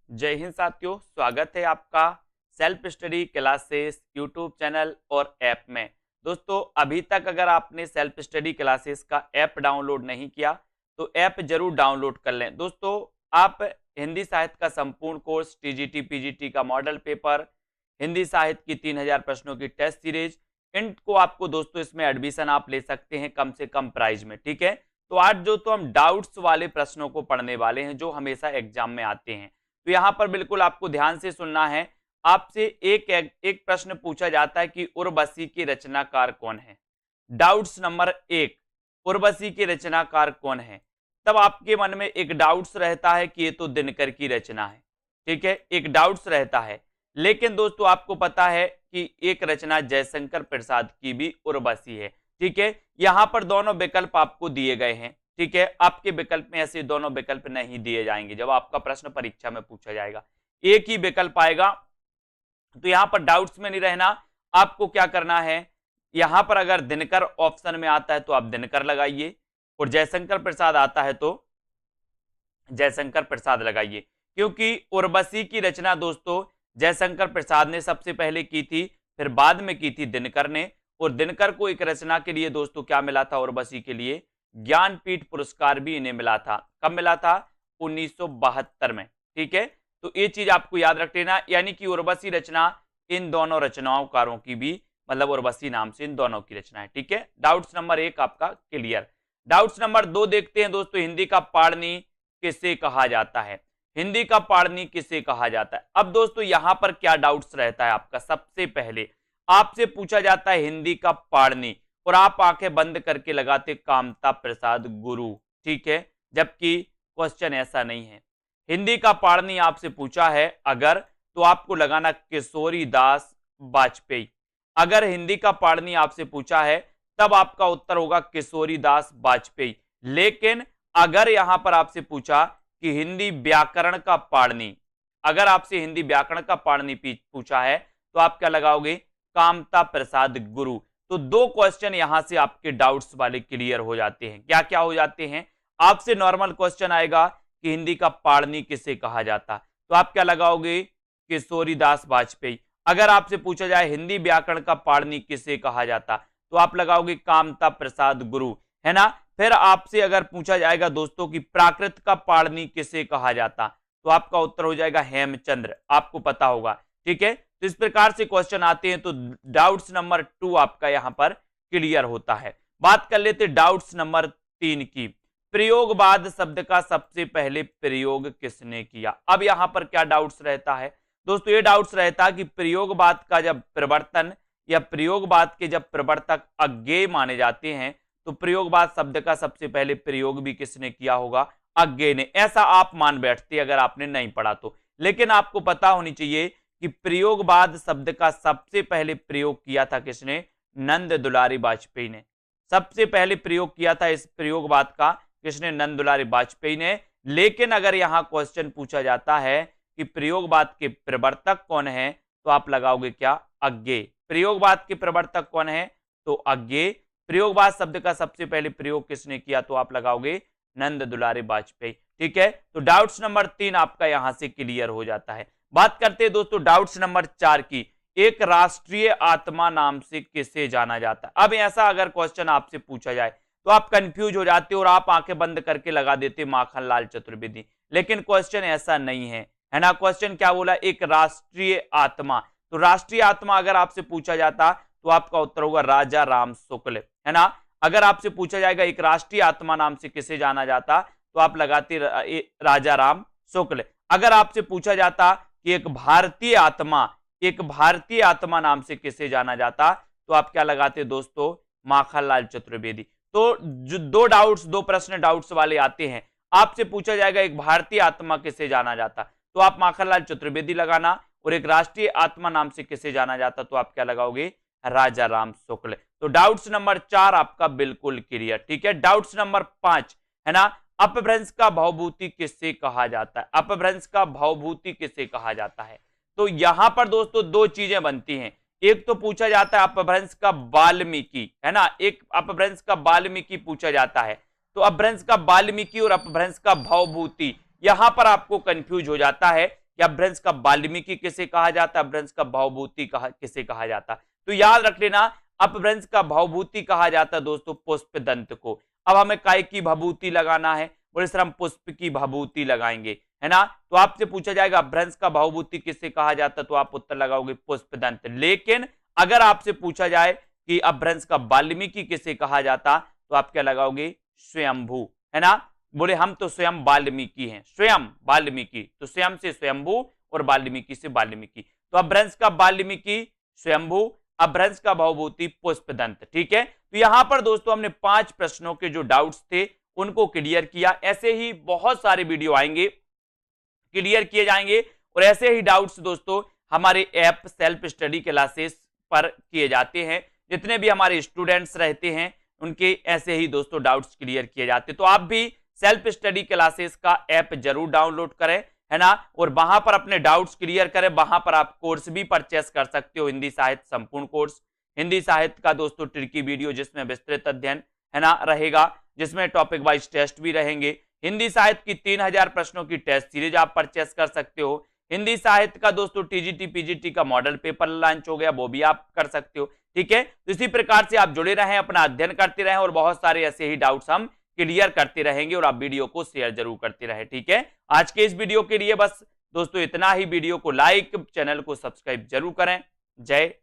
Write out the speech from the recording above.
जय हिंद साथियों, स्वागत है आपका self study classes YouTube channel और ऐप में। दोस्तों, अभी तक अगर आपने सेल्फ स्टडी क्लासेस का ऐप डाउनलोड नहीं किया तो ऐप जरूर डाउनलोड कर लें। दोस्तों, आप हिंदी साहित्य का संपूर्ण कोर्स, टीजीटी पीजीटी का मॉडल पेपर, हिंदी साहित्य की 3000 प्रश्नों की टेस्ट सीरीज, इनको आपको दोस्तों इसमें एडमिशन आप ले सकते हैं कम से कम प्राइस में। ठीक है, तो आज जो तो हम डाउट्स वाले प्रश्नों को पढ़ने वाले हैं जो हमेशा एग्जाम में आते हैं। तो यहां पर बिल्कुल आपको ध्यान से सुनना है। आपसे एक प्रश्न पूछा जाता है कि उर्वशी के रचनाकार कौन है। डाउट्स नंबर 1, उर्वशी के रचनाकार कौन है। तब आपके मन में एक डाउट्स रहता है कि ये तो दिनकर की रचना है। ठीक है, एक डाउट्स रहता है। लेकिन दोस्तों, आपको पता है कि एक रचना जयशंकर प्रसाद की भी उर्वशी है। ठीक है, यहां पर दोनों विकल्प आपको दिए गए हैं। ठीक है, आपके विकल्प में ऐसे दोनों विकल्प नहीं दिए जाएंगे। जब आपका प्रश्न परीक्षा में पूछा जाएगा एक ही विकल्प आएगा। तो यहां पर डाउट्स में नहीं रहना। आपको क्या करना है, यहां पर अगर दिनकर ऑप्शन में आता है तो आप दिनकर लगाइए, और जयशंकर प्रसाद आता है तो जयशंकर प्रसाद लगाइए। क्योंकि उर्वशी की रचना दोस्तों जयशंकर प्रसाद ने सबसे पहले की थी, फिर बाद में की थी दिनकर ने। और दिनकर को एक रचना के लिए दोस्तों क्या मिला था, उर्वशी के लिए ज्ञानपीठ पुरस्कार भी इन्हें मिला था। कब मिला था, 1972 में। ठीक है, तो ये चीज आपको याद रख लेना। यानी कि उर्वशी रचना इन दोनों रचनाकारों की भी, मतलब उर्वशी नाम से इन दोनों की रचना है। ठीक है, डाउट्स नंबर 1 आपका क्लियर। डाउट्स नंबर 2 देखते हैं दोस्तों, हिंदी का पाणिनि किसे कहा जाता है। हिंदी का पाणिनि किसे कहा जाता है। अब दोस्तों यहां पर क्या डाउट्स रहता है आपका, सबसे पहले आपसे पूछा जाता है हिंदी का पाणिनि, और आप आंखें बंद करके लगाते कामता प्रसाद गुरु। ठीक है, जबकि क्वेश्चन ऐसा नहीं है। हिंदी का पाणिनि आपसे पूछा है अगर, तो आपको लगाना किशोरी दास वाजपेयी। अगर हिंदी का पाणिनि आपसे पूछा है तब आपका उत्तर होगा किशोरी दास वाजपेयी। लेकिन अगर यहां पर आपसे पूछा कि हिंदी व्याकरण का पाणिनि, अगर आपसे हिंदी व्याकरण का पाणिनि पूछा है तो आप क्या लगाओगे, कामता प्रसाद गुरु। तो दो क्वेश्चन यहां से आपके डाउट्स वाले क्लियर हो जाते हैं। क्या क्या हो जाते हैं, आपसे नॉर्मल क्वेश्चन आएगा कि हिंदी का पाणिनि किसे कहा जाता, तो आप क्या लगाओगे, किशोरी दास वाजपेयी। अगर आपसे पूछा जाए हिंदी व्याकरण का पाणिनि किसे कहा जाता, तो आप लगाओगे कामता प्रसाद गुरु, है ना। फिर आपसे अगर पूछा जाएगा दोस्तों कि प्राकृत का पाणिनि किसे कहा जाता, तो आपका उत्तर हो जाएगा हेमचंद्र, आपको पता होगा। ठीक है, तो इस प्रकार से क्वेश्चन आते हैं। तो डाउट्स नंबर 2 आपका यहां पर क्लियर होता है। बात कर लेते डाउट्स नंबर 3 की। प्रयोगवाद शब्द का सबसे पहले प्रयोग किसने किया। अब यहां पर क्या डाउट्स रहता है दोस्तों, ये डाउट्स रहता है कि प्रयोगवाद का जब प्रवर्तन या प्रयोगवाद के जब प्रवर्तक अज्ञेय माने जाते हैं, तो प्रयोगवाद शब्द का सबसे पहले प्रयोग भी किसने किया होगा, अज्ञेय ने। ऐसा आप मान बैठते अगर आपने नहीं पढ़ा तो। लेकिन आपको पता होनी चाहिए कि प्रयोगवाद शब्द का सबसे पहले प्रयोग किया था किसने, नंद दुलारी वाजपेयी ने। सबसे पहले प्रयोग किया था इस प्रयोगवाद का किसने, नंद दुलारी वाजपेयी ने। लेकिन अगर यहां क्वेश्चन पूछा जाता है कि प्रयोगवाद के प्रवर्तक कौन है, तो आप लगाओगे क्या, अज्ञेय। प्रयोगवाद के प्रवर्तक कौन है, तो अज्ञेय। प्रयोगवाद शब्द का सबसे पहले प्रयोग किसने किया, तो आप लगाओगे नंद दुलारी वाजपेयी। ठीक है, तो डाउट्स नंबर 3 आपका यहां से क्लियर हो जाता है। बात करते हैं दोस्तों डाउट्स नंबर 4 की। एक राष्ट्रीय आत्मा नाम से किसे जाना जाता है। अब ऐसा अगर क्वेश्चन आपसे पूछा जाए तो आप कंफ्यूज हो जाते हो और आप आंखें बंद करके लगा देते माखनलाल चतुर्वेदी। लेकिन क्वेश्चन ऐसा नहीं है, है ना। क्वेश्चन क्या बोला, एक राष्ट्रीय आत्मा। तो राष्ट्रीय आत्मा अगर आपसे पूछा जाता तो आपका उत्तर होगा राजा राम शुक्ल, है ना। अगर आपसे पूछा जाएगा एक राष्ट्रीय आत्मा नाम से किसे जाना जाता, तो आप लगाते राजा राम शुक्ल। अगर आपसे पूछा जाता कि एक भारतीय आत्मा, एक भारतीय आत्मा नाम से किसे जाना जाता, तो आप क्या लगाते दोस्तों, माखनलाल चतुर्वेदी। तो जो दो प्रश्न डाउट्स वाले आते हैं, आपसे पूछा जाएगा एक भारतीय आत्मा किसे जाना जाता, तो आप माखनलाल चतुर्वेदी लगाना। और एक राष्ट्रीय आत्मा नाम से किसे जाना जाता, तो आप क्या लगाओगे, राजा राम शुक्ल। तो डाउट्स नंबर 4 आपका बिल्कुल क्लियर। ठीक है, डाउट्स नंबर 5 है ना, अपभ्रंश का भवभूति किससे कहा जाता है। अपभ्रंश का भवभूति किसे कहा जाता है, तो यहां पर दोस्तों दो चीजें बनती हैं। एक तो पूछा जाता है अपभ्रंश का वाल्मीकि, है ना, एक अपभ्रंश का वाल्मीकि पूछा जाता है। तो अपभ्रंश का वाल्मीकि और अपभ्रंश का भवभूति, यहां पर आपको कंफ्यूज हो जाता है कि अपभ्रंश का वाल्मीकि किसे कहा जाता है, अपभ्रंश का भवभूति किसे कहा जाता है। तो याद रख लेना, अपभ्रंश का भवभूति कहा जाता है दोस्तों पुष्पदंत को। अब हमें काय की भभूति लगाना है, बोले सर हम पुष्प की भभूति लगाएंगे, है ना। तो आपसे पूछा जाएगा अपभ्रंश का भवभूति किसे कहा जाता, तो आप उत्तर लगाओगे पुष्पदंत। लेकिन अगर आपसे पूछा जाए कि अपभ्रंश का वाल्मीकि किसे कहा जाता, तो आप क्या लगाओगे, स्वयंभू, है ना। बोले हम तो स्वयं वाल्मीकि हैं, स्वयं वाल्मीकि, तो स्वयं से स्वयंभू और वाल्मीकि से वाल्मीकि। तो अपभ्रंश का वाल्मीकि स्वयंभू, अपभ्रंश का भवभूति पुष्पदंत। ठीक है, तो यहां पर दोस्तों हमने 5 प्रश्नों के जो डाउट्स थे उनको क्लियर किया। ऐसे ही बहुत सारे वीडियो आएंगे, क्लियर किए जाएंगे, और ऐसे ही डाउट्स दोस्तों हमारे ऐप सेल्फ स्टडी क्लासेस पर किए जाते हैं। जितने भी हमारे स्टूडेंट्स रहते हैं उनके ऐसे ही दोस्तों डाउट्स क्लियर किए जाते हैं। तो आप भी सेल्फ स्टडी क्लासेस का ऐप जरूर डाउनलोड करें, है ना, और वहां पर अपने डाउट्स क्लियर करें। वहां पर आप कोर्स भी परचेस कर सकते हो, हिंदी साहित्य संपूर्ण कोर्स, हिंदी साहित्य का दोस्तों ट्रिकी वीडियो जिसमें विस्तृत अध्ययन, है ना, रहेगा, जिसमें टॉपिक वाइज टेस्ट भी रहेंगे। हिंदी साहित्य की 3000 प्रश्नों की टेस्ट सीरीज आप परचेस कर सकते हो। हिंदी साहित्य का दोस्तों टीजीटी पीजीटी का मॉडल पेपर लॉन्च हो गया, वो भी आप कर सकते हो। ठीक है, तो इसी प्रकार से आप जुड़े रहें, अपना अध्ययन करते रहें, और बहुत सारे ऐसे ही डाउट्स हम क्लियर करते रहेंगे, और आप वीडियो को शेयर जरूर करते रहें। ठीक है, आज के इस वीडियो के लिए बस दोस्तों इतना ही। वीडियो को लाइक, चैनल को सब्सक्राइब जरूर करें। जय